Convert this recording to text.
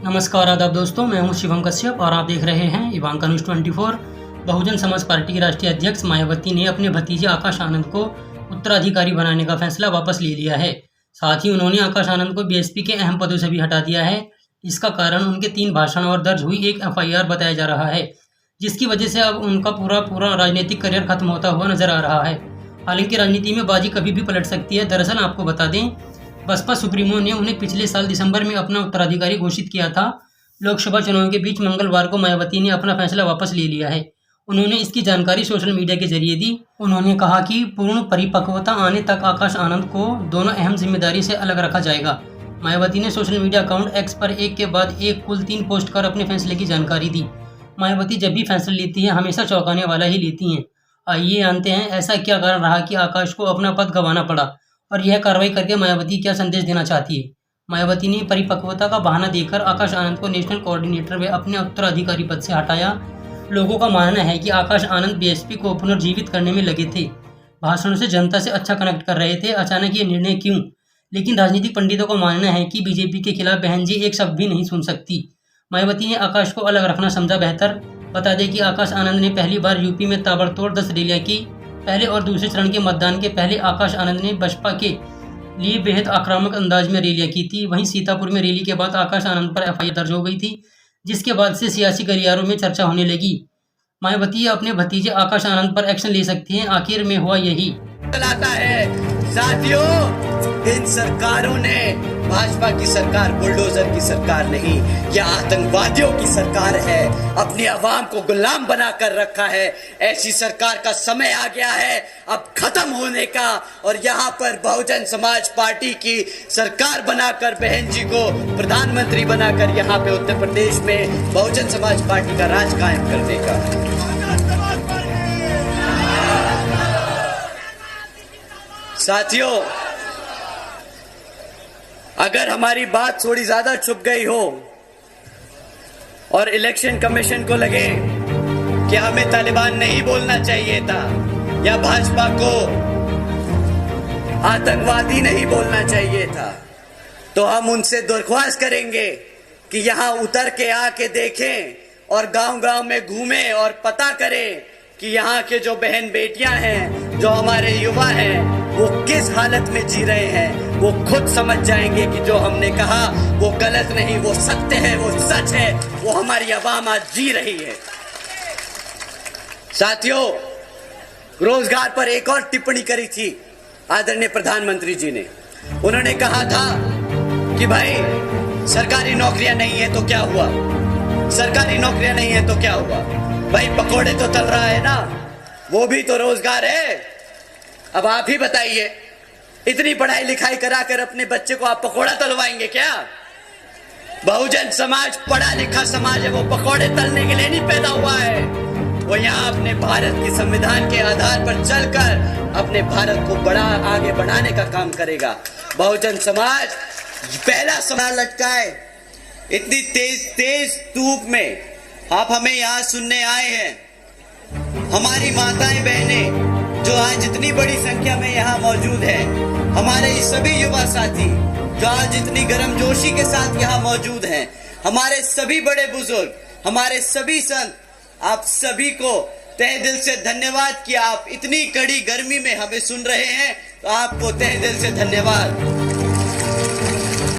नमस्कार आदाब दोस्तों, मैं हूं शिवम कश्यप और आप देख रहे हैं Ivanka news 24। Bahujan Samaj party की राष्ट्रीय अध्यक्ष मायावती ने अपने भतीजे आकाश आनंद को उत्तराधिकारी बनाने का फैसला वापस ले लिया है। साथ ही उन्होंने आकाश आनंद को बीएसपी के अहम पदों से भी हटा दिया है। इसका कारण उनके 3 भाषण और दर्ज हुई एक एफआईआर बताया जा रहा है, जिसकी वजह से अब उनका पूरा राजनीतिक करियर खत्म होता हुआ नजर आ रहा है। हालांकि राजनीति में बाजी कभी भी पलट सकती है। दरअसल आपको बता दें, बसपा सुप्रीमो ने उन्हें पिछले साल दिसंबर में अपना उत्तराधिकारी घोषित किया था। लोकसभा चुनाव के बीच मंगलवार को मायावती ने अपना फैसला वापस ले लिया है। उन्होंने इसकी जानकारी सोशल मीडिया के जरिए दी। उन्होंने कहा कि पूर्ण परिपक्वता आने तक आकाश आनंद को दोनों अहम जिम्मेदारी से अलग रखा जाएगा। मायावती ने सोशल मीडिया अकाउंट एक्स पर एक के बाद एक कुल 3 पोस्ट कर अपने फैसले की जानकारी दी। मायावती जब भी फैसला लेती है हमेशा चौंकाने वाला ही लेती हैं। आइए जानते हैं ऐसा क्या कारण रहा कि आकाश को अपना पद गंवाना पड़ा और यह कार्रवाई करके मायावती क्या संदेश देना चाहती है। मायावती ने परिपक्वता का बहाना देकर आकाश आनंद को नेशनल कोऑर्डिनेटर व अपने उत्तराधिकारी पद से हटाया। लोगों का मानना है कि आकाश आनंद बीएसपी को पुनर्जीवित करने में लगे थे, भाषणों से जनता से अच्छा कनेक्ट कर रहे थे। अचानक ये निर्णय क्यों? लेकिन राजनीतिक पंडितों का मानना है कि बीजेपी के खिलाफ बहन जी एक शब्द भी नहीं सुन सकती। मायावती ने आकाश को अलग रखना समझा बेहतर। बता दें कि आकाश आनंद ने पहली बार यूपी में ताबड़तोड़ 10 रैलियां की। पहले और दूसरे चरण के मतदान के पहले आकाश आनंद ने बसपा के लिए बेहद आक्रामक अंदाज में रैलियां की थी। वहीं सीतापुर में रैली के बाद आकाश आनंद पर एफआईआर दर्ज हो गई थी, जिसके बाद से सियासी गलियारों में चर्चा होने लगी। मायावती अपने भतीजे आकाश आनंद पर एक्शन ले सकती हैं। आखिर में हुआ यही। चलाता है साथियों, इन सरकारों ने, भाजपा की सरकार बुलडोजर की सरकार नहीं, यह आतंकवादियों की सरकार है। अपनी आवाम को गुलाम बनाकर रखा है। ऐसी सरकार का समय आ गया है अब खत्म होने का। और यहाँ पर बहुजन समाज पार्टी की सरकार बनाकर बहन जी को प्रधानमंत्री बनाकर यहाँ पे उत्तर प्रदेश में बहुजन समाज पार्टी का राज कायम करने का। साथियों, अगर हमारी बात थोड़ी ज्यादा छुप गई हो और इलेक्शन कमीशन को लगे कि हमें तालिबान नहीं बोलना चाहिए था या भाजपा को आतंकवादी नहीं बोलना चाहिए था, तो हम उनसे दरख्वास्त करेंगे कि यहां उतर के आके देखें और गांव-गांव में घूमें और पता करें कि यहाँ के जो बहन बेटियां हैं, जो हमारे युवा हैं, वो किस हालत में जी रहे हैं। वो खुद समझ जाएंगे कि जो हमने कहा वो गलत नहीं, वो सत्य है, वो सच है। वो हमारी आवाम आज जी रही है। साथियों, रोजगार पर एक और टिप्पणी करी थी आदरणीय प्रधानमंत्री जी ने। उन्होंने कहा था कि भाई सरकारी नौकरियां नहीं है तो क्या हुआ, सरकारी नौकरियां नहीं है तो क्या हुआ। भाई पकोड़े तो तल रहा है ना, वो भी तो रोजगार है। अब आप ही बताइए, इतनी पढ़ाई लिखाई कराकर अपने बच्चे को आप पकोड़ा तलवाएंगे क्या? बहुजन समाज पढ़ा लिखा समाज है, वो पकोड़े तलने के लिए नहीं पैदा हुआ है। वो यहाँ अपने भारत के संविधान के आधार पर चलकर अपने भारत को आगे बढ़ाने का काम करेगा। बहुजन समाज पहला सवाल लटकाए। इतनी तेज धूप में आप हमें यहाँ सुनने आए हैं। हमारी माताएं बहनें जो आज इतनी बड़ी संख्या में यहाँ मौजूद है, हमारे सभी युवा साथी जो आज इतनी गर्मजोशी के साथ यहाँ मौजूद हैं, हमारे सभी बड़े बुजुर्ग, हमारे सभी संत, आप सभी को तहे दिल से धन्यवाद कि आप इतनी कड़ी गर्मी में हमें सुन रहे हैं। तो आपको तहे दिल से धन्यवाद।